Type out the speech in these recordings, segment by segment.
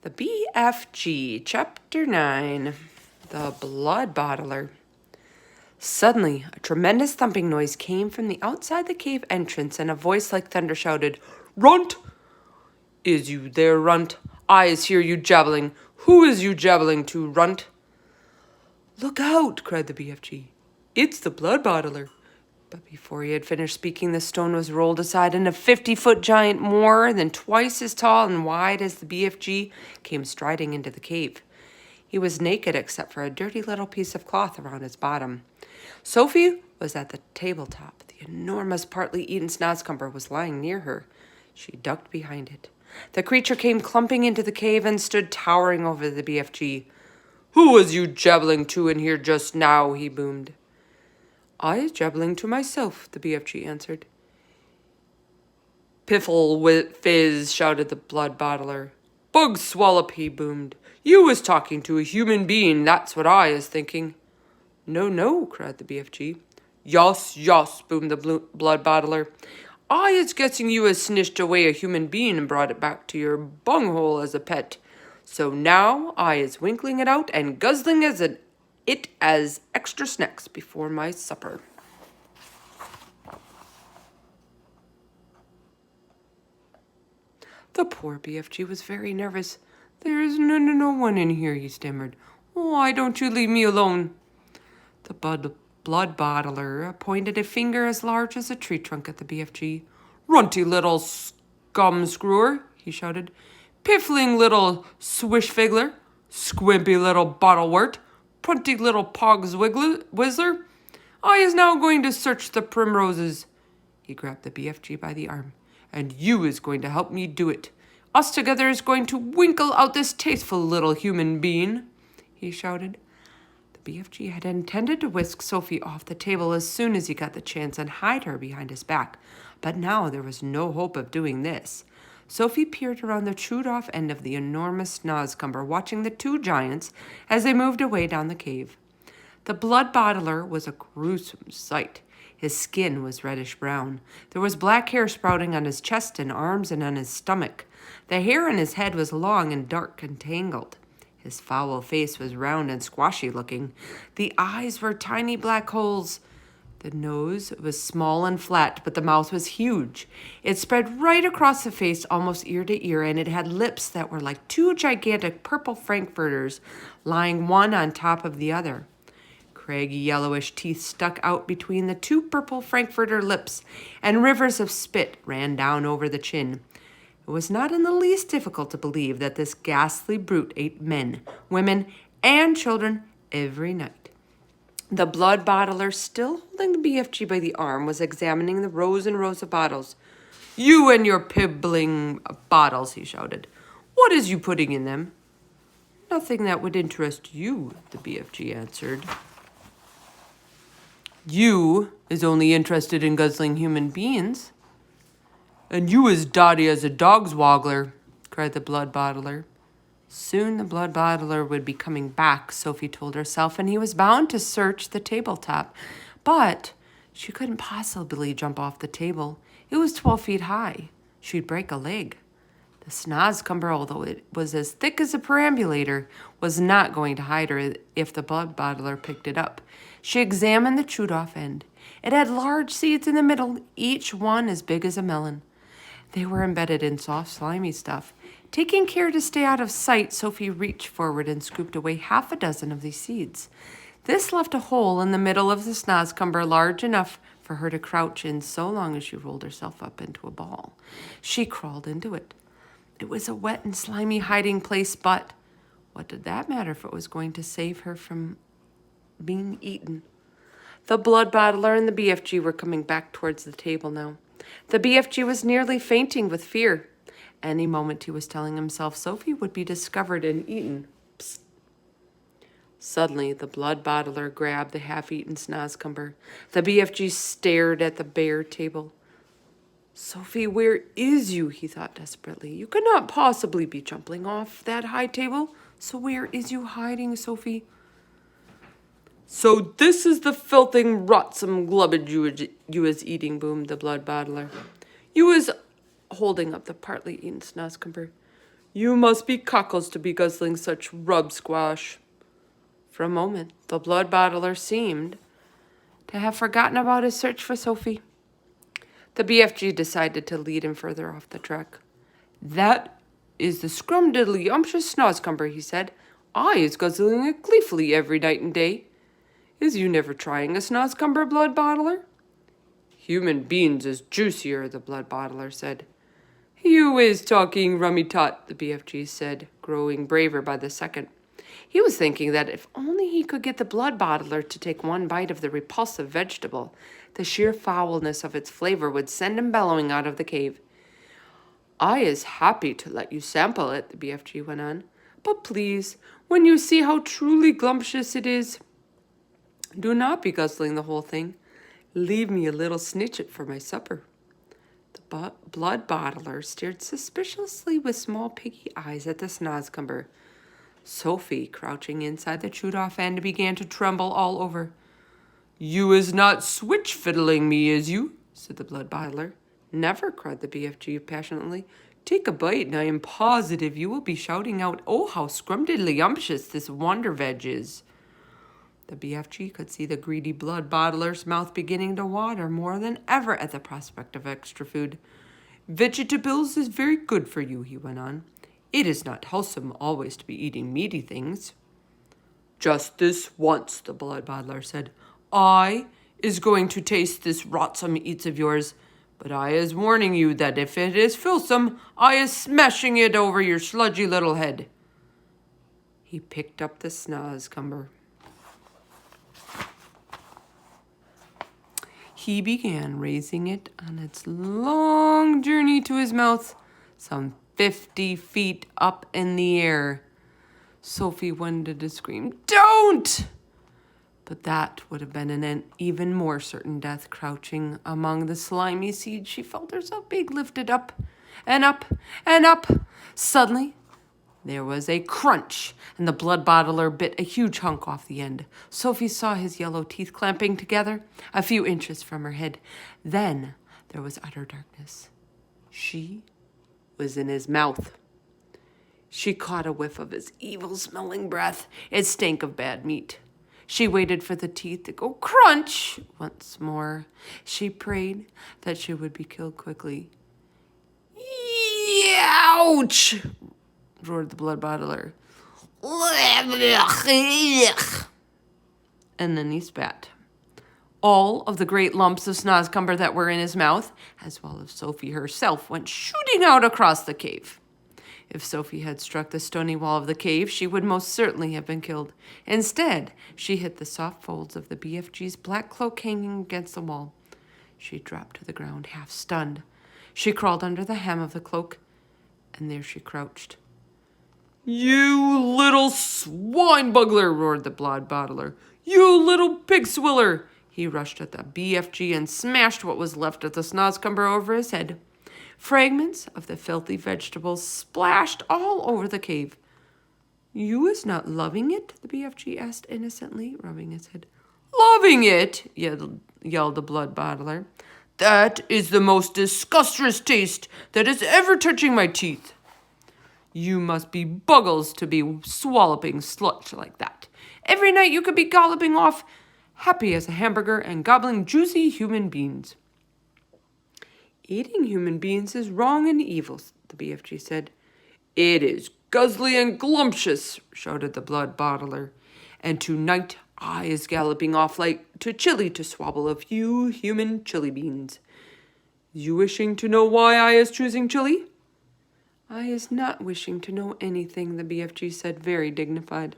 The BFG, Chapter 9, The Bloodbottler. Suddenly, a tremendous thumping noise came from the outside the cave entrance, and a voice like thunder shouted, "Runt! Is you there, Runt? I is hear you jabbling. Who is you jabbling to, Runt?" "Look out!" cried the BFG. "It's the Bloodbottler." But before he had finished speaking, the stone was rolled aside, and a 50-foot giant, more than twice as tall and wide as the BFG, came striding into the cave. He was naked except for a dirty little piece of cloth around his bottom. Sophie was at the tabletop. The enormous, partly eaten snozcumber was lying near her. She ducked behind it. The creature came clumping into the cave and stood towering over the BFG. "Who was you jabbling to in here just now?" he boomed. "I is jabbling to myself," the BFG answered. "Piffle fizz," shouted the Bloodbottler. "Bug swallop," he boomed. "You was talking to a human being, that's what I is thinking." "No, no," cried the BFG. "Yos, yos," boomed the Bloodbottler. "I is guessing you has snitched away a human being and brought it back to your bunghole as a pet. So now I is winkling it out and guzzling it as extra snacks before my supper." The poor BFG was very nervous. "There is no one in here," he stammered. "Why don't you leave me alone?" The Bloodbottler pointed a finger as large as a tree trunk at the BFG. "Runty little scum-screwer," he shouted. "Piffling little swishfigler, squimpy little bottlewort, prunty little pogs whizzler. I is now going to search the primroses." He grabbed the BFG by the arm. "And you is going to help me do it. Us together is going to winkle out this tasteful little human being," he shouted. The BFG had intended to whisk Sophie off the table as soon as he got the chance and hide her behind his back, but now there was no hope of doing this. Sophie peered around the chewed-off end of the enormous snozcumber, watching the two giants as they moved away down the cave. The Bloodbottler was a gruesome sight. His skin was reddish-brown. There was black hair sprouting on his chest and arms and on his stomach. The hair on his head was long and dark and tangled. His foul face was round and squashy-looking. The eyes were tiny black holes. The nose was small and flat, but the mouth was huge. It spread right across the face, almost ear to ear, and it had lips that were like two gigantic purple frankfurters lying one on top of the other. Craggy yellowish teeth stuck out between the two purple frankfurter lips, and rivers of spit ran down over the chin. It was not in the least difficult to believe that this ghastly brute ate men, women, and children every night. The Bloodbottler, still holding the BFG by the arm, was examining the rows and rows of bottles. "You and your pibbling bottles," he shouted. "What is you putting in them?" "Nothing that would interest you," the BFG answered. "You is only interested in guzzling human beings." "And you is dotty as a dog's woggler," cried the Bloodbottler. Soon the Bloodbottler would be coming back, Sophie told herself, and he was bound to search the tabletop. But she couldn't possibly jump off the table. It was 12 feet high. She'd break a leg. The snozcumber, although it was as thick as a perambulator, was not going to hide her if the Bloodbottler picked it up. She examined the chewed-off end. It had large seeds in the middle, each one as big as a melon. They were embedded in soft, slimy stuff. Taking care to stay out of sight, Sophie reached forward and scooped away half a dozen of these seeds. This left a hole in the middle of the snozcumber large enough for her to crouch in so long as she rolled herself up into a ball. She crawled into it. It was a wet and slimy hiding place, but what did that matter if it was going to save her from being eaten? The Bloodbottler and the BFG were coming back towards the table now. The BFG was nearly fainting with fear. Any moment, he was telling himself, Sophie would be discovered and eaten. Psst. Suddenly, the Bloodbottler grabbed the half-eaten snozcumber. The BFG stared at the bare table. "Sophie, where is you?" he thought desperately. "You could not possibly be jumping off that high table. So where is you hiding, Sophie?" "So this is the filthing, rotsome glubbage you is eating," boomed the Bloodbottler. "You is," holding up the partly eaten snozcumber. You must be cockles to be guzzling such rub squash. For a moment, the blood bottler seemed to have forgotten about his search for Sophie. The BFG decided to lead him further off the track. That is the scrumdiddly-umptious snozzcumber, he said. I is guzzling it gleefully every night and day. Is you never trying a snozzcumber, blood bottler? Human beans is juicier, the blood bottler said. You is talking rummy tot, the BFG said, growing braver by the second. He was thinking that if only he could get the blood bottler to take one bite of the repulsive vegetable, the sheer foulness of its flavor would send him bellowing out of the cave. I is happy to let you sample it, the BFG went on. But please, when you see how truly glumptious it is, do not be guzzling the whole thing. Leave me a little snitchet for my supper. The blood bottler stared suspiciously with small piggy eyes at the snozzcumber. Sophie, crouching inside the chewed-off end, began to tremble all over. You is not switch-fiddling me, is you? Said the blood bottler. Never, cried the BFG passionately. Take a bite, and I am positive you will be shouting out, oh, how scrumdiddly-umptious this wonder veg is. The BFG could see the greedy blood bottler's mouth beginning to water more than ever at the prospect of extra food. Vegetables is very good for you, he went on. It is not wholesome always to be eating meaty things. Just this once, the blood bottler said. I is going to taste this rotsome eats of yours, but I is warning you that if it is filsome, I is smashing it over your sludgy little head. He picked up the snozzcumber. He began raising it on its long journey to his mouth, some 50 feet up in the air. Sophie wanted to scream, "Don't!" But that would have been an even more certain death. Crouching among the slimy seeds, she felt herself being lifted up and up and up. Suddenly, there was a crunch, and the blood bottler bit a huge hunk off the end. Sophie saw his yellow teeth clamping together a few inches from her head. Then there was utter darkness. She was in his mouth. She caught a whiff of his evil-smelling breath. It stank of bad meat. She waited for the teeth to go crunch once more. She prayed that she would be killed quickly. Ouch! Roared the blood bottler. And then he spat. All of the great lumps of snozzcumber that were in his mouth, as well as Sophie herself, went shooting out across the cave. If Sophie had struck the stony wall of the cave, she would most certainly have been killed. Instead, she hit the soft folds of the BFG's black cloak hanging against the wall. She dropped to the ground, half stunned. She crawled under the hem of the cloak, and there she crouched. You little swine bugler, roared the blood bottler. You little pig swiller! He rushed at the BFG and smashed what was left of the snozzcumber over his head. Fragments of the filthy vegetables splashed all over the cave. You is not loving it? The BFG asked innocently, rubbing his head. Loving it? Yelled the blood bottler. That is the most disgusting taste that is ever touching my teeth. You must be buggles to be swallowing sludge like that. Every night you could be golloping off, happy as a hamburger and gobbling juicy human beans. Eating human beings is wrong and evil, the BFG said. It is guzzly and glumptious, shouted the blood bottler. And tonight I is galloping off like to Chile to swabble a few human chili beans. You wishing to know why I is choosing Chile? I is not wishing to know anything, the BFG said, very dignified.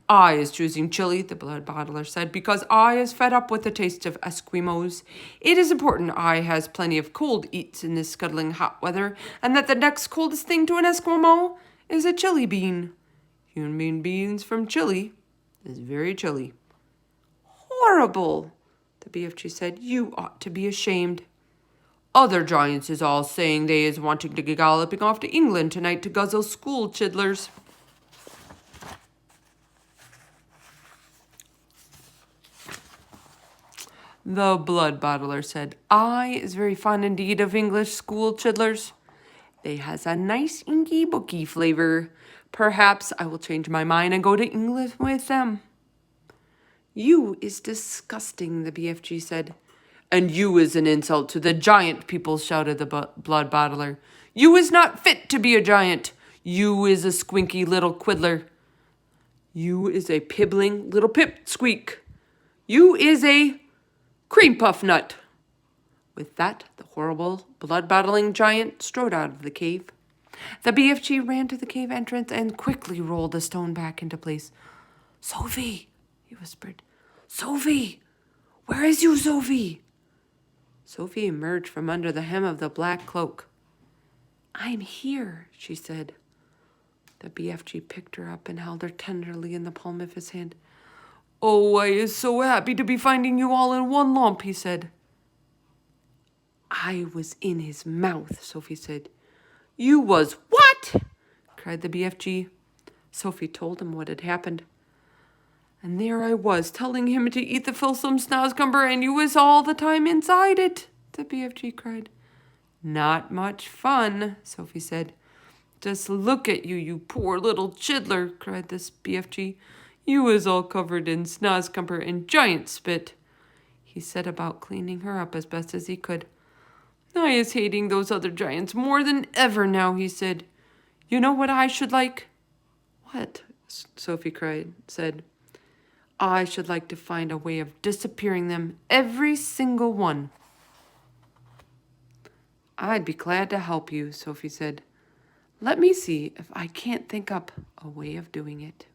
I is choosing Chile, the blood bottler said, because I is fed up with the taste of Esquimos. It is important I has plenty of cold eats in this scuttling hot weather, and that the next coldest thing to an Esquimau is a chili bean. Human beans from Chile is very chilly. Horrible, the BFG said. You ought to be ashamed. Other giants is all saying they is wanting to go galloping off to England tonight to guzzle school chidlers. The blood bottler said, I is very fond indeed of English school chidlers. They has a nice inky booky flavor. Perhaps I will change my mind and go to England with them. You is disgusting, the BFG said. And you is an insult to the giant people, shouted the Bloodbottler. You is not fit to be a giant. You is a squinky little quiddler. You is a pibbling little pipsqueak. You is a cream puff nut. With that, the horrible, blood-bottling giant strode out of the cave. The BFG ran to the cave entrance and quickly rolled the stone back into place. Sophie, he whispered. Sophie, where is you, Sophie? Sophie emerged from under the hem of the black cloak. I'm here, she said. The BFG picked her up and held her tenderly in the palm of his hand. Oh, I is so happy to be finding you all in one lump, he said. I was in his mouth, Sophie said. You was what? Cried the BFG. Sophie told him what had happened. And there I was, telling him to eat the fulsome snozzcumber, and you was all the time inside it, the BFG cried. Not much fun, Sophie said. Just look at you, you poor little chiddler, cried this BFG. You was all covered in snozzcumber and giant spit. He set about cleaning her up as best as he could. I is hating those other giants more than ever now, he said. You know what I should like? What? Sophie said. I should like to find a way of disappearing them, every single one. I'd be glad to help you, Sophie said. Let me see if I can't think up a way of doing it.